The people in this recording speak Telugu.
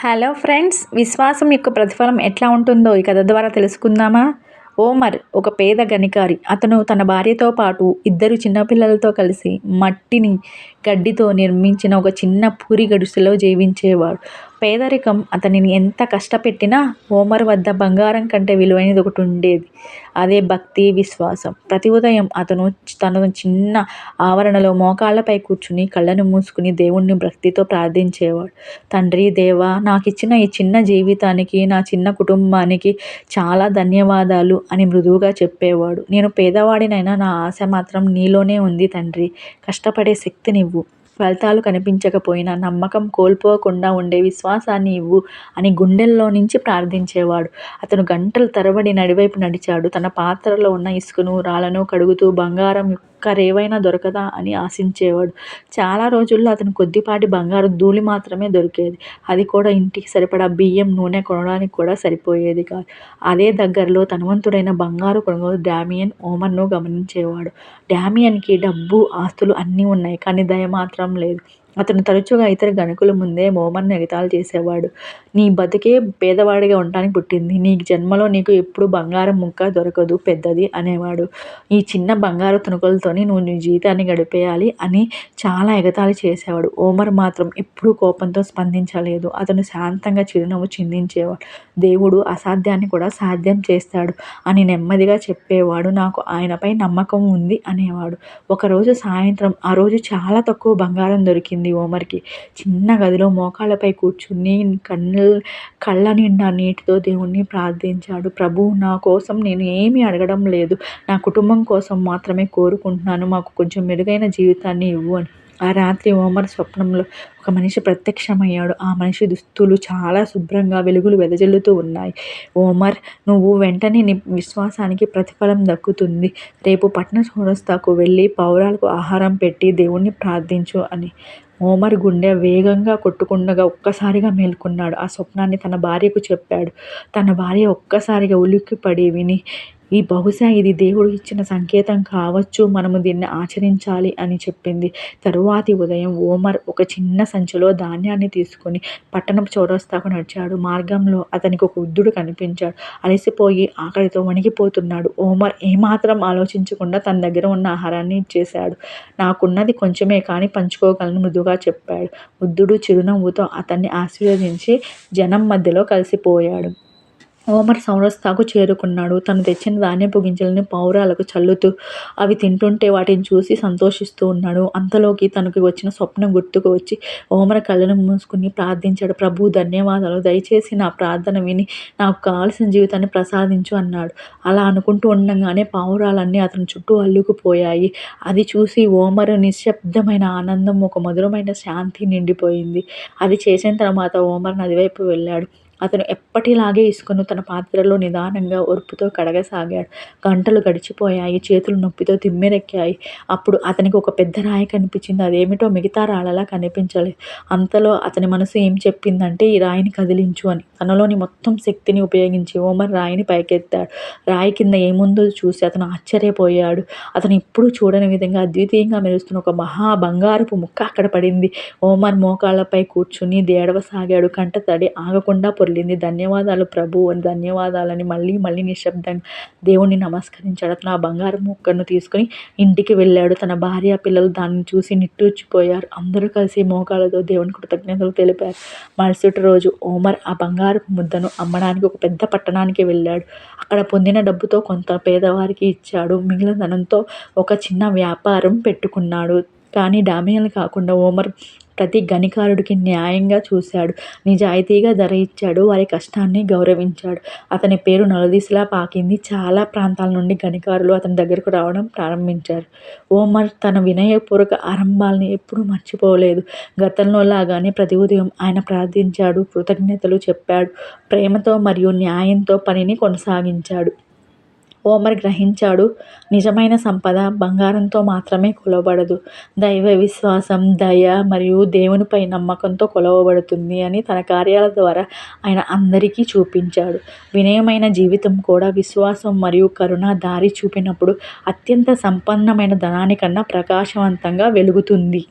హలో ఫ్రెండ్స్, విశ్వాసం యొక్క ప్రతిఫలం ఎట్లా ఉంటుందో ఈ కథ ద్వారా తెలుసుకుందామా? ఓమర్ ఒక పేద గనికారి. అతను తన భార్యతో పాటు ఇద్దరు చిన్నపిల్లలతో కలిసి మట్టిని గడ్డితో నిర్మించిన ఒక చిన్న పూరి గుడిసెలో జీవించేవాడు. పేదరికం అతనిని ఎంత కష్టపెట్టినా ఓమర్ వద్ద బంగారం కంటే విలువైనది ఒకటి ఉండేది. అదే భక్తి, విశ్వాసం. ప్రతి ఉదయం అతను తన చిన్న ఆవరణలో మోకాళ్ళపై కూర్చుని కళ్ళను మూసుకుని దేవుణ్ణి భక్తితో ప్రార్థించేవాడు. తండ్రి దేవా, నాకిచ్చిన ఈ చిన్న జీవితానికి, నా చిన్న కుటుంబానికి చాలా ధన్యవాదాలు అని మృదువుగా చెప్పేవాడు. నేను పేదవాడినైనా నా ఆశ మాత్రం నీలోనే ఉంది తండ్రి. కష్టపడే శక్తినివ్వు. ఫలితాలు కనిపించకపోయినా నమ్మకం కోల్పోకుండా ఉండే విశ్వాసాన్ని ఇవ్వు అని గుండెల్లో నుంచి ప్రార్థించేవాడు. అతను గంటల తరబడి నడివైపు నడిచాడు. తన పాత్రలో ఉన్న ఇసుకను, రాళ్లను కడుగుతూ బంగారం రేవైనా దొరకదా అని ఆశించేవాడు. చాలా రోజుల్లో అతను కొద్దిపాటి బంగారు ధూళి మాత్రమే దొరికేది. అది కూడా ఇంటికి సరిపడా బియ్యం, నూనె కొనడానికి కూడా సరిపోయేది కాదు. అదే దగ్గరలో ధనవంతుడైన బంగారు కొనుగోలు డామియన్ ఓమర్ను గమనించేవాడు. డామియన్కి డబ్బు, ఆస్తులు అన్నీ ఉన్నాయి, కానీ దయ మాత్రం లేదు. అతను తరచుగా ఇతర గణకుల ముందే ఓమర్ను ఎగతాళి చేసేవాడు. నీ బతుకే పేదవాడిగా ఉండటానికి పుట్టింది. నీ జన్మలో నీకు ఎప్పుడు బంగారం ముక్క దొరకదు పెద్దది అనేవాడు. ఈ చిన్న బంగారు తుణుకులతోని నువ్వు నీ జీవితాన్ని గడిపేయాలి అని చాలా ఎగతాళి చేసేవాడు. ఓమర్ మాత్రం ఎప్పుడూ కోపంతో స్పందించలేదు. అతను శాంతంగా చిరునవ్వు చిందించేవాడు. దేవుడు అసాధ్యాన్ని కూడా సాధ్యం చేస్తాడు అని నెమ్మదిగా చెప్పేవాడు. నాకు ఆయనపై నమ్మకం ఉంది అనేవాడు. ఒకరోజు సాయంత్రం, ఆ రోజు చాలా తక్కువ బంగారం దొరికింది ఓమర్కి. చిన్న గదిలో మోకాళ్ళపై కూర్చుని కళ్ళ నిండా నీటితో దేవుణ్ణి ప్రార్థించాడు. ప్రభూ, నా కోసం నేను ఏమీ అడగడం లేదు, నా కుటుంబం కోసం మాత్రమే కోరుకుంటున్నాను. మాకు కొంచెం మెరుగైన జీవితాన్ని ఇవ్వు అని. ఆ రాత్రి ఓమర్ స్వప్నంలో ఒక మనిషి ప్రత్యక్షమయ్యాడు. ఆ మనిషి దుస్తులు చాలా శుభ్రంగా వెలుగులు వెదజల్లుతూ ఉన్నాయి. ఓమర్, నువ్వు వెంటనే నీ విశ్వాసానికి ప్రతిఫలం దక్కుతుంది. రేపు పట్టణ చౌరస్తాకు వెళ్ళి పావురాలకు ఆహారం పెట్టి దేవుణ్ణి ప్రార్థించు అని. ఓమర్ గుండె వేగంగా కొట్టుకుండగా ఒక్కసారిగా మేల్కొన్నాడు. ఆ స్వప్నాన్ని తన భార్యకు చెప్పాడు. తన భార్య ఒక్కసారిగా ఉలిక్కిపడి విని, బహుశా ఇది దేవుడు ఇచ్చిన సంకేతం కావచ్చు, మనము దీన్ని ఆచరించాలి అని చెప్పింది. తరువాతి ఉదయం ఓమర్ ఒక చిన్న సంచిలో ధాన్యాన్ని తీసుకుని పట్టణపు చౌరస్తాకు నడిచాడు. మార్గంలో అతనికి ఒక వృద్ధుడు కనిపించాడు. అలసిపోయి ఆకలితో వణికిపోతున్నాడు. ఓమర్ ఏమాత్రం ఆలోచించకుండా తన దగ్గర ఉన్న ఆహారాన్ని ఇచ్చేశాడు. నాకున్నది కొంచెమే, కానీ పంచుకోగలను మృదువుగా చెప్పాడు. వృద్ధుడు చిరునవ్వుతో అతన్ని ఆశీర్వదించి జనం మధ్యలో కలిసిపోయాడు. ఓమర్ చౌరస్తాకు చేరుకున్నాడు. తను తెచ్చిన ధాన్యపు గింజలను పావురాలకు చల్లుతూ అవి తింటుంటే వాటిని చూసి సంతోషిస్తూ ఉన్నాడు. అంతలోకి తనకు వచ్చిన స్వప్నం గుర్తుకు వచ్చి ఓమర్ కళ్ళను మూసుకుని ప్రార్థించాడు. ప్రభూ, ధన్యవాదాలు. దయచేసి నా ప్రార్థన విని నాకు కావలసిన జీవితాన్ని ప్రసాదించు అన్నాడు. అలా అనుకుంటూ ఉండగానే పావురాలన్నీ అతని చుట్టూ అల్లుకుపోయాయి. అది చూసి ఓమర్ నిశ్శబ్దమైన ఆనందం, ఒక మధురమైన శాంతి నిండిపోయింది. అది చేసిన తర్వాత ఓమర్ నదివైపు వెళ్ళాడు. అతను ఎప్పటిలాగే ఇసుకను తన పాత్రలో నిదానంగా ఓర్పుతో కడగసాగాడు. గంటలు గడిచిపోయాయి. చేతులు నొప్పితో తిమ్మెరెక్కాయి. అప్పుడు అతనికి ఒక పెద్ద రాయి కనిపించింది. అదేమిటో మిగతా రాళ్ళలా కనిపించలేదు. అంతలో అతని మనసు ఏం చెప్పిందంటే, ఈ రాయిని కదిలించు అని. తనలోని మొత్తం శక్తిని ఉపయోగించి ఓమర్ రాయిని పైకెత్తాడు. రాయి కింద ఏముందో చూసి అతను ఆశ్చర్యపోయాడు. అతను ఎప్పుడూ చూడని విధంగా అద్వితీయంగా మెరుస్తున్న ఒక మహా బంగారపు ముక్క అక్కడ పడింది. ఓమర్ మోకాళ్ళపై కూర్చుని ఏడవసాగాడు. కంట తడి ఆగకుండా పొర్లింది. ధన్యవాదాలు ప్రభూ అని, ధన్యవాదాలని మళ్ళీ మళ్ళీ నిశ్శబ్దంగా దేవుణ్ణి నమస్కరించాడు. అతను ఆ బంగారు ముక్కను తీసుకుని ఇంటికి వెళ్ళాడు. తన భార్య, పిల్లలు దానిని చూసి నిట్టూర్చిపోయారు. అందరూ కలిసి మోకాళ్ళతో దేవుని కృతజ్ఞతలు తెలిపారు. మరుసటి రోజు ఓమర్ ఆ బంగారపు ముద్దను అమ్మడానికి ఒక పెద్ద పట్టణానికి వెళ్ళాడు. అక్కడ పొందిన డబ్బుతో కొంత పేదవారికి ఇచ్చాడు. మిగిలిన ధనంతో ఒక చిన్న వ్యాపారం పెట్టుకున్నాడు. కానీ డామియన్ కాకుండా ఓమర్ ప్రతి గనికారుడికి న్యాయంగా చూశాడు. నిజాయితీగా ధర ఇచ్చాడు. వారి కష్టాన్ని గౌరవించాడు. అతని పేరు నలుదిశలా పాకింది. చాలా ప్రాంతాల నుండి గనికారులు అతని దగ్గరకు రావడం ప్రారంభించారు. ఓమర్ తన వినయపూర్వక ఆరంభాల్ని ఎప్పుడూ మర్చిపోలేదు. గతంలో లాగానే ప్రతి ఉదయం ఆయన ప్రార్థించాడు, కృతజ్ఞతలు చెప్పాడు, ప్రేమతో మరియు న్యాయంతో పనిని కొనసాగించాడు. ఓమర్ గ్రహించాడు, నిజమైన సంపద బంగారంతో మాత్రమే కొలవబడదు, దైవ విశ్వాసం, దయ మరియు దేవునిపై నమ్మకంతో కొలవబడుతుంది అని తన కార్యాల ద్వారా ఆయన అందరికీ చూపించాడు. వినయమైన జీవితం కూడా విశ్వాసం మరియు కరుణ దారి చూపినప్పుడు అత్యంత సంపన్నమైన ధనానికన్నా ప్రకాశవంతంగా వెలుగుతుంది.